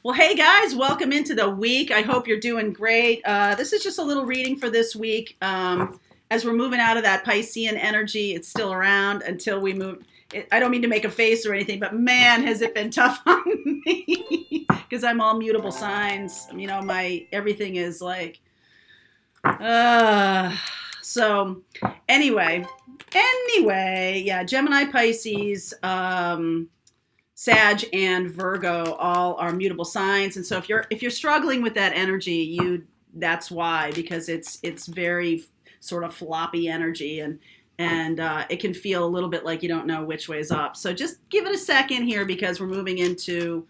Well, hey guys, welcome into the week. I hope you're doing great. This is just a little reading for this week. As we're moving out of that Piscean energy, it's still around until we move. I don't mean to make a face or anything, but man, has it been tough on me because I'm all mutable signs. My everything is like, uh, so anyway, yeah, Gemini, Pisces. Sag and Virgo all are mutable signs, and so if you're struggling with that energy, that's why, because it's very sort of floppy energy, and it can feel a little bit like you don't know which way's up. So just give it a second here, because we're moving into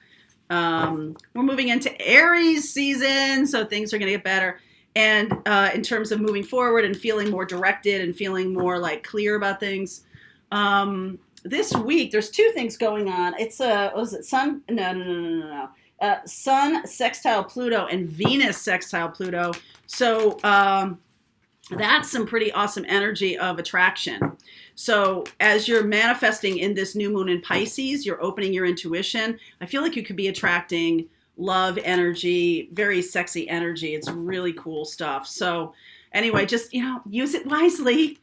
Aries season, so things are going to get better. And in terms of moving forward and feeling more directed and feeling more like clear about things. This week there's two things going on. It's was it Sun? No. Sun sextile Pluto and Venus sextile Pluto. So that's some pretty awesome energy of attraction. So as you're manifesting in this new moon in Pisces, you're opening your intuition. I feel like you could be attracting love energy, very sexy energy. It's really cool stuff. So anyway, just use it wisely.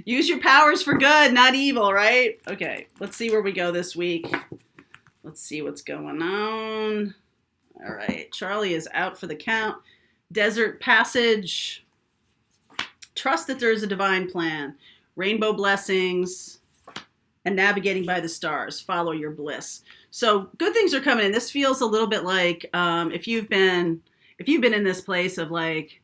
Use your powers for good, not evil, right? Okay, let's see where we go this week. Let's see what's going on. All right, Charlie is out for the count. Desert passage. Trust that there is a divine plan. Rainbow blessings. And navigating by the stars. Follow your bliss. So good things are coming in. This feels a little bit like if you've been in this place of like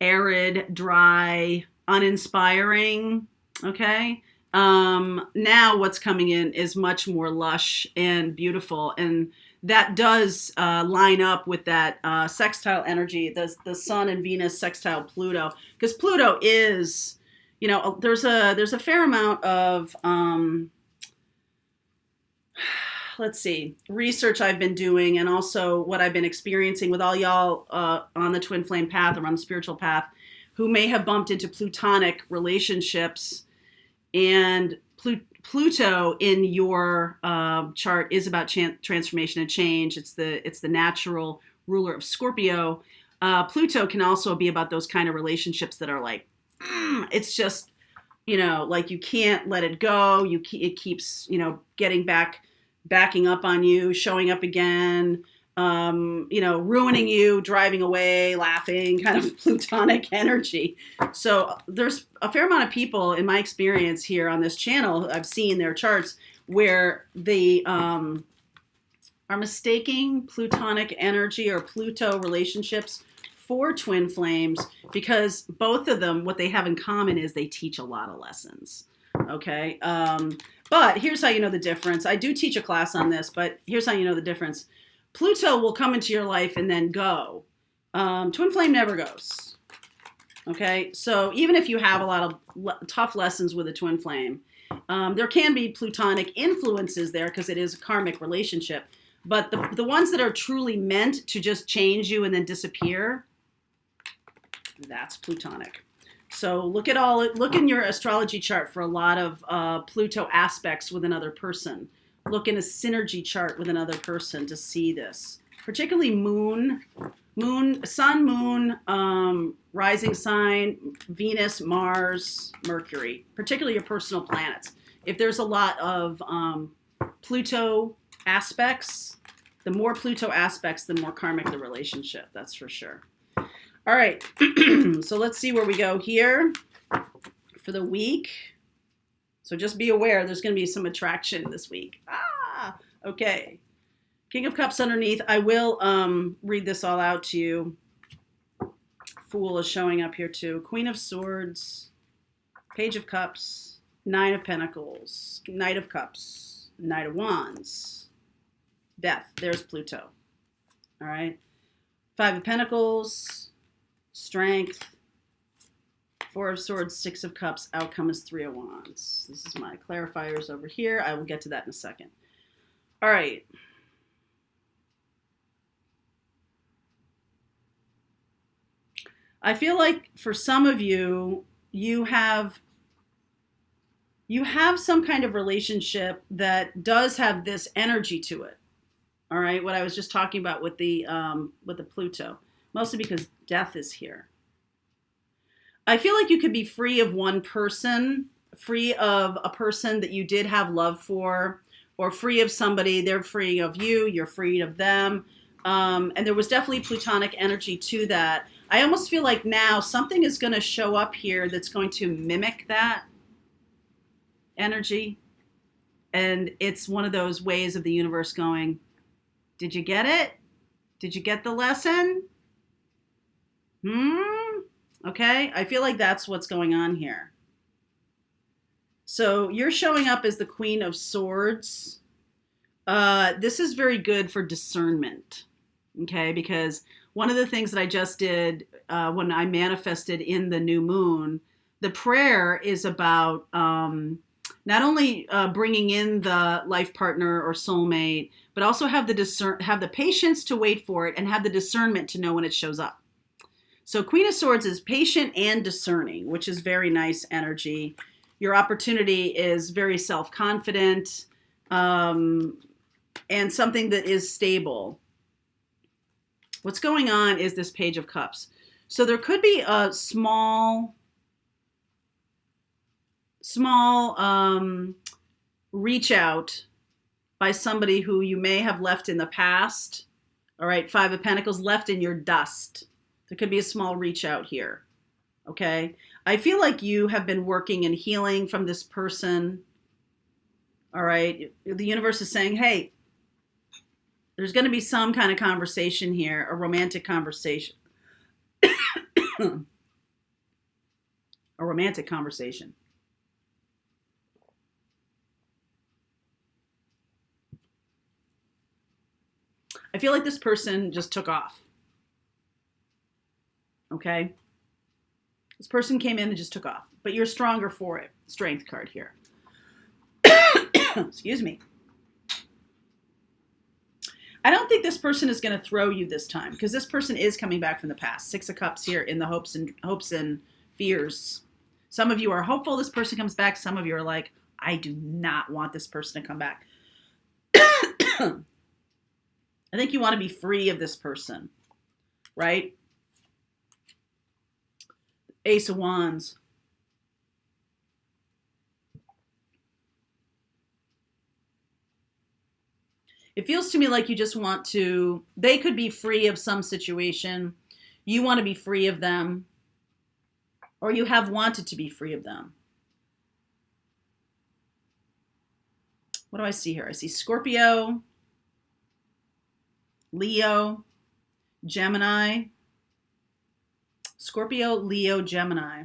arid, dry, uninspiring. Okay. Now what's coming in is much more lush and beautiful. And that does line up with that sextile energy, the Sun and Venus sextile Pluto. Because Pluto is, there's a fair amount of, research I've been doing, and also what I've been experiencing with all y'all on the twin flame path or on the spiritual path, who may have bumped into plutonic relationships. And Pluto in your chart is about transformation and change. It's the natural ruler of Scorpio. Pluto can also be about those kind of relationships that are like, it's just, like you can't let it go. It keeps, backing up on you, showing up again, ruining you, driving away, laughing, kind of plutonic energy. So there's a fair amount of people in my experience here on this channel, I've seen their charts where they are mistaking plutonic energy or Pluto relationships for twin flames, because both of them, what they have in common is they teach a lot of lessons. Okay. But here's how you know the difference. I do teach a class on this, but here's how you know the difference. Pluto will come into your life and then go. Twin flame never goes. Okay. So even if you have a lot of tough lessons with a twin flame, there can be plutonic influences there because it is a karmic relationship. But the ones that are truly meant to just change you and then disappear, that's plutonic. So look in your astrology chart for a lot of Pluto aspects with another person. Look in a synergy chart with another person to see this. Particularly sun, moon, rising sign, Venus, Mars, Mercury. Particularly your personal planets. If there's a lot of Pluto aspects, the more Pluto aspects, the more karmic the relationship. That's for sure. All right, so let's see where we go here for the week. So just be aware, there's going to be some attraction this week. Okay. King of Cups underneath. I will read this all out to you. Fool is showing up here too. Queen of Swords, Page of Cups, Nine of Pentacles, Knight of Cups, Knight of Wands, Death. There's Pluto. All right. Five of Pentacles, Strength, Four of Swords, Six of Cups. Outcome is Three of Wands. This is my clarifiers over here. I will get to that in a second. All right. I feel like for some of you, you have you have some kind of relationship that does have this energy to it. All right, what I was just talking about with the Pluto, mostly because death is here. I feel like you could be free of one person, free of a person that you did have love for, or free of somebody. They're free of you. You're free of them. And there was definitely Plutonic energy to that. I almost feel like now something is going to show up here that's going to mimic that energy. And it's one of those ways of the universe going, did you get it? Did you get the lesson? Okay, I feel like that's what's going on here. So you're showing up as the Queen of Swords. This is very good for discernment, okay? Because one of the things that I just did when I manifested in the new moon, the prayer is about not only bringing in the life partner or soulmate, but also have the patience to wait for it and have the discernment to know when it shows up. So Queen of Swords is patient and discerning, which is very nice energy. Your opportunity is very self-confident and something that is stable. What's going on is this Page of Cups. So there could be a small reach out by somebody who you may have left in the past. All right, Five of Pentacles, left in your dust. There could be a small reach out here, okay? I feel like you have been working and healing from this person, all right? The universe is saying, hey, there's going to be some kind of conversation here, a romantic conversation. A romantic conversation. I feel like this person just took off. Okay? This person came in and just took off, but you're stronger for it. Strength card here. Excuse me. I don't think this person is going to throw you this time because this person is coming back from the past. Six of Cups here in the hopes and fears. Some of you are hopeful this person comes back. Some of you are like, I do not want this person to come back. I think you want to be free of this person, right? Ace of Wands. It feels to me like you just want to, they could be free of some situation. You want to be free of them. Or you have wanted to be free of them. What do I see here? I see Scorpio, Leo, Gemini. Scorpio, Leo, Gemini.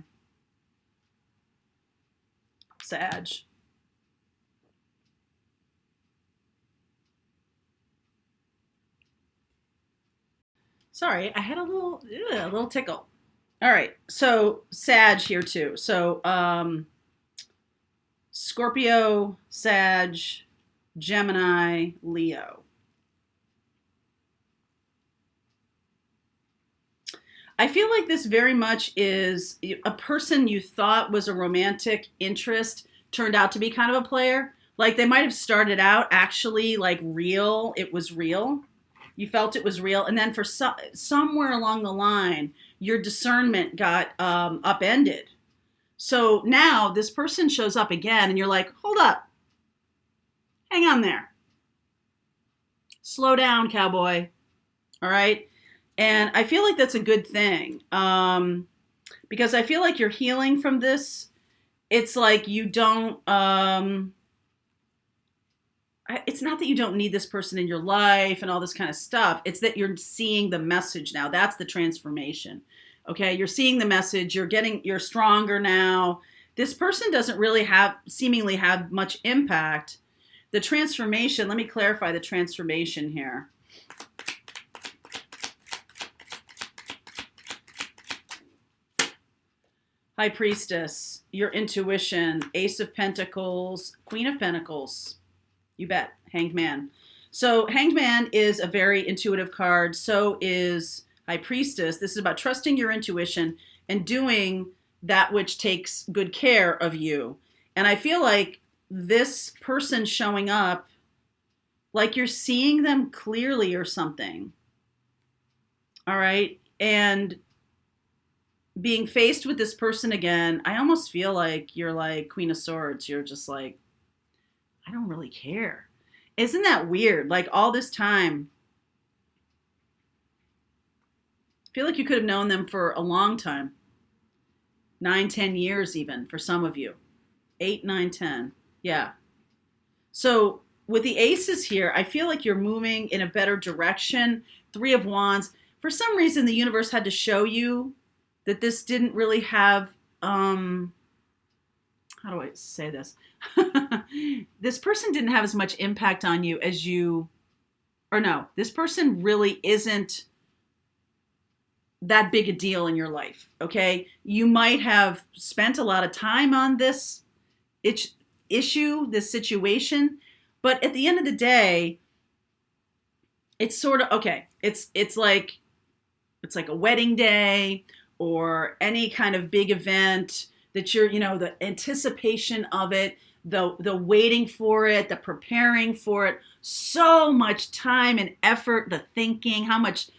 Sag. Sorry, I had a little tickle. All right, so Sag here too. So Scorpio, Sag, Gemini, Leo. I feel like this very much is a person you thought was a romantic interest turned out to be kind of a player. Like they might have started out actually like real. It was real. You felt it was real. And then for somewhere along the line, your discernment got upended. So now this person shows up again and you're like, hold up. Hang on there. Slow down, cowboy. All right. And I feel like that's a good thing because I feel like you're healing from this. It's like you don't, it's not that you don't need this person in your life and all this kind of stuff. It's that you're seeing the message now. That's the transformation. Okay. You're seeing the message. You're stronger now. This person doesn't really seemingly have much impact. The transformation, let me clarify the transformation here. High Priestess, your intuition, Ace of Pentacles, Queen of Pentacles. You bet. Hanged Man. So Hanged Man is a very intuitive card. So is High Priestess. This is about trusting your intuition and doing that which takes good care of you. And I feel like this person showing up, like you're seeing them clearly or something. All right. And being faced with this person again, I almost feel like you're like Queen of Swords. You're just like, I don't really care. Isn't that weird? Like all this time, I feel like you could have known them for a long time. 9, 10 years even for some of you. 8, 9, 10. Yeah. So with the aces here, I feel like you're moving in a better direction. 3 of Wands. For some reason, the universe had to show you that this didn't really have, how do I say this? This person didn't have as much impact on you as you, or no, this person really isn't that big a deal in your life, okay? You might have spent a lot of time on this issue, this situation, but at the end of the day, it's sort of, okay, it's like a wedding day or any kind of big event that you're, the anticipation of it, the waiting for it, the preparing for it, so much time and effort, the thinking, how much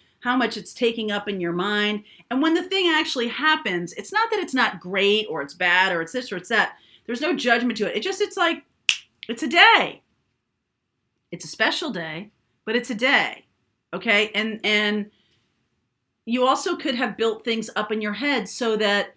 it's taking up in your mind. And when the thing actually happens, it's not that it's not great or it's bad or it's this or it's that. There's no judgment to it. It's like, it's a day. It's a special day, but it's a day. Okay. And you also could have built things up in your head so that,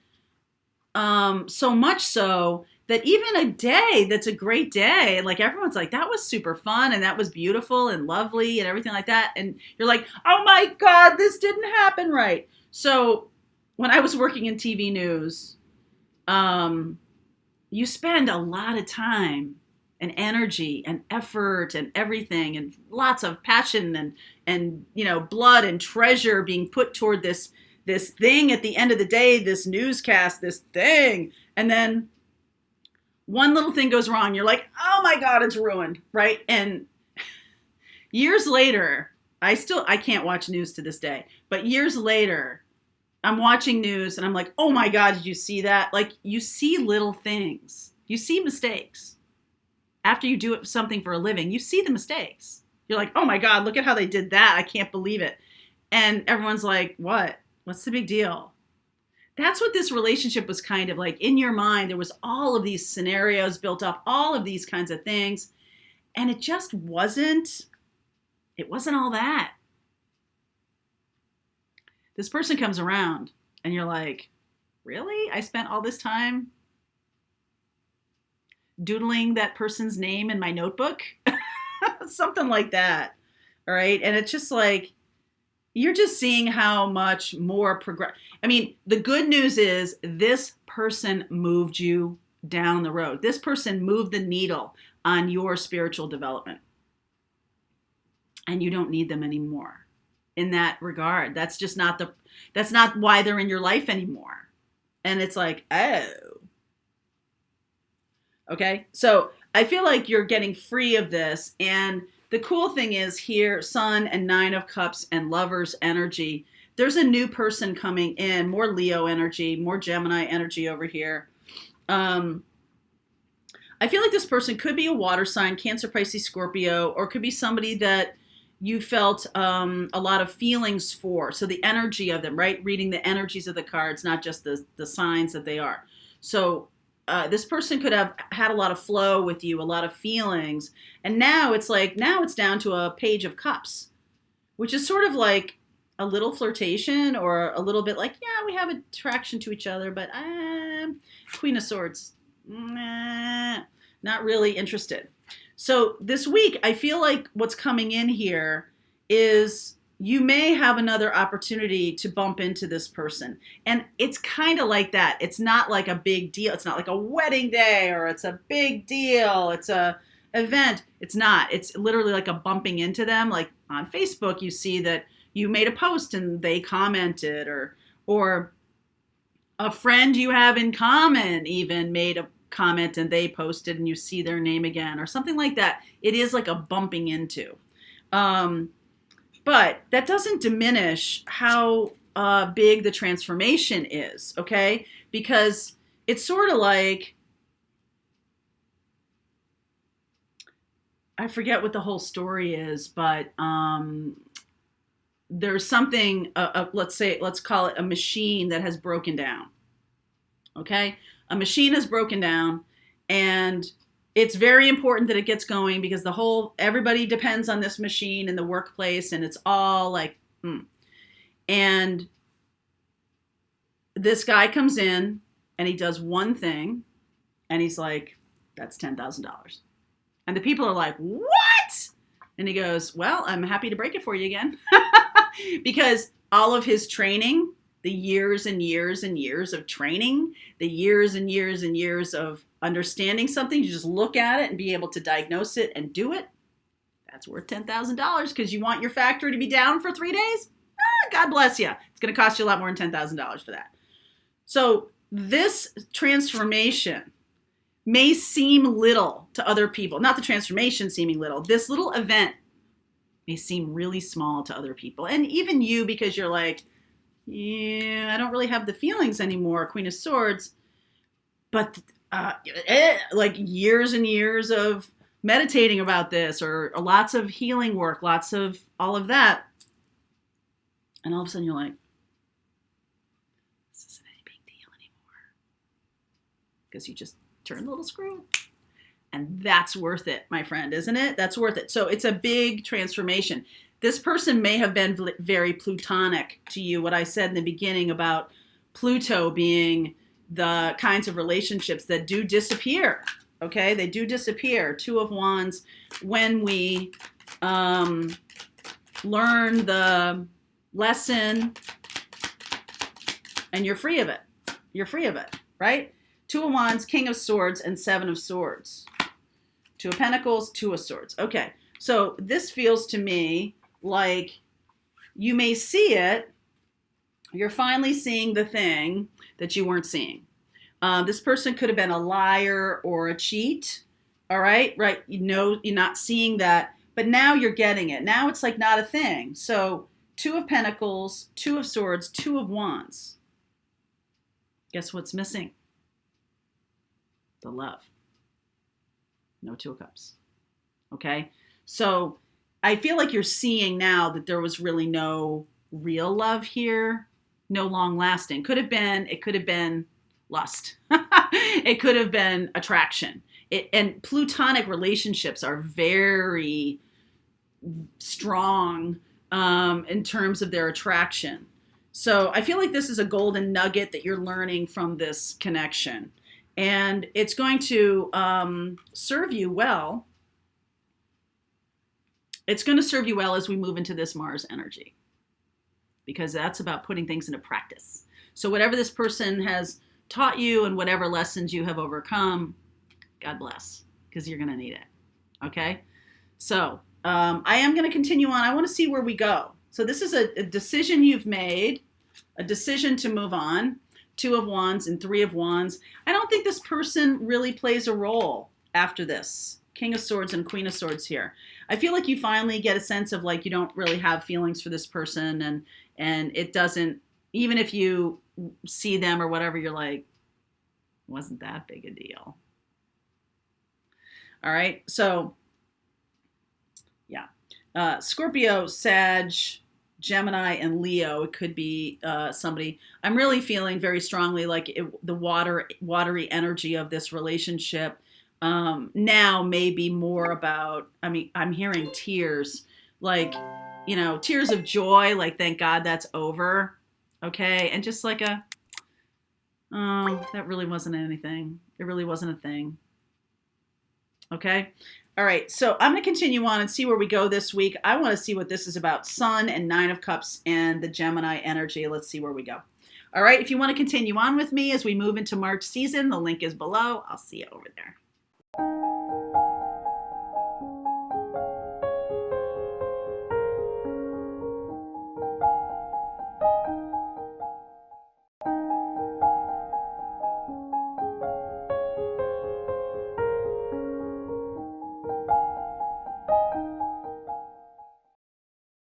so much so that even a day that's a great day, like everyone's like, that was super fun and that was beautiful and lovely and everything like that. And you're like, oh my God, this didn't happen right. So when I was working in TV news, you spend a lot of time and energy and effort and everything and lots of passion and blood and treasure being put toward this thing at the end of the day, this newscast, this thing. And then one little thing goes wrong. You're like, oh my God, it's ruined, right? And years later, I can't watch news to this day, but years later, I'm watching news and I'm like, oh my God, did you see that? Like you see little things, you see mistakes. After you do something for a living, you see the mistakes. You're like, oh my God, look at how they did that. I can't believe it. And everyone's like, what? What's the big deal? That's what this relationship was kind of like. In your mind, there was all of these scenarios built up, all of these kinds of things. And it just wasn't all that. This person comes around and you're like, really? I spent all this time doodling that person's name in my notebook? Something like that. All right. And it's just like, you're just seeing how much more progress. I mean, the good news is this person moved you down the road. This person moved the needle on your spiritual development. And you don't need them anymore in that regard. That's not why they're in your life anymore. And it's like, oh. Okay. So I feel like you're getting free of this. And the cool thing is here, Sun and 9 of Cups and Lovers energy. There's a new person coming in, more Leo energy, more Gemini energy over here. I feel like this person could be a water sign, Cancer, Pisces, Scorpio, or could be somebody that you felt a lot of feelings for. So the energy of them, right? Reading the energies of the cards, not just the signs that they are. So this person could have had a lot of flow with you, a lot of feelings. And now it's down to a Page of Cups, which is sort of like a little flirtation or a little bit like, yeah, we have attraction to each other, but Queen of Swords, not really interested. So this week, I feel like what's coming in here is you may have another opportunity to bump into this person. And it's kind of like that. It's not like a big deal. It's not like a wedding day or it's a big deal. It's a event. It's not. It's literally like a bumping into them. Like on Facebook, you see that you made a post and they commented, or a friend you have in common even made a comment and they posted and you see their name again or something like that. It is like a bumping into. But that doesn't diminish how big the transformation is, okay? Because it's sort of like I forget what the whole story is, but there's something, let's call it a machine that has broken down. Okay? A machine has broken down, and it's very important that it gets going because everybody depends on this machine in the workplace, and it's all like, And this guy comes in and he does one thing and he's like, that's $10,000. And the people are like, what? And he goes, well, I'm happy to break it for you again. Because all of his training, the years and years and years of training, the years and years and years of understanding something, you just look at it and be able to diagnose it and do it. That's worth $10,000 because you want your factory to be down for 3 days? God bless you. It's going to cost you a lot more than $10,000 for that. So this transformation may seem little to other people. Not the transformation seeming little. This little event may seem really small to other people. And even you, because you're like, yeah, I don't really have the feelings anymore, Queen of Swords. But like years and years of meditating about this, or lots of healing work, lots of all of that. And all of a sudden you're like, this isn't any big deal anymore. Because you just turned a little screw. And that's worth it, my friend, isn't it? That's worth it. So it's a big transformation. This person may have been very Plutonic to you, what I said in the beginning about Pluto being the kinds of relationships that do disappear. Okay, they do disappear. Two of Wands, when we learn the lesson and you're free of it. You're free of it, right? Two of Wands, King of Swords, and Seven of Swords. Two of Pentacles, Two of Swords. Okay, so this feels to me like you may see it. You're finally seeing the thing that you weren't seeing. This person could have been a liar or a cheat. All right, right? You know, you're not seeing that, but now you're getting it. Now it's like not a thing. So Two of Pentacles, Two of Swords, Two of Wands. Guess what's missing? The love. No Two of Cups. Okay? So I feel like you're seeing now that there was really no real love here, no long lasting. It could have been lust. It could have been attraction. And Plutonic relationships are very strong in terms of their attraction. So I feel like this is a golden nugget that you're learning from this connection. And it's going to serve you well. It's going to serve you well as we move into this Mars energy. Because that's about putting things into practice. So whatever this person has taught you and whatever lessons you have overcome, God bless. Because you're going to need it. Okay? So I am going to continue on. I want to see where we go. So this is a decision you've made. A decision to move on. Two of Wands and Three of Wands. I don't think this person really plays a role after this. King of Swords and Queen of Swords here. I feel like you finally get a sense of like you don't really have feelings for this person, and it doesn't, even if you see them or whatever, you're like, wasn't that big a deal. All right, so yeah. Scorpio, Sag, Gemini, and Leo. It could be somebody. I'm really feeling very strongly like the watery energy of this relationship now may be more about, I mean, I'm hearing tears, like, you know, tears of joy, like, thank God that's over. Okay. And just like oh, that really wasn't anything. It really wasn't a thing. Okay. All right. So I'm going to continue on and see where we go this week. I want to see what this is about. Sun and Nine of Cups and the Gemini energy. Let's see where we go. All right. If you want to continue on with me as we move into March season, the link is below. I'll see you over there.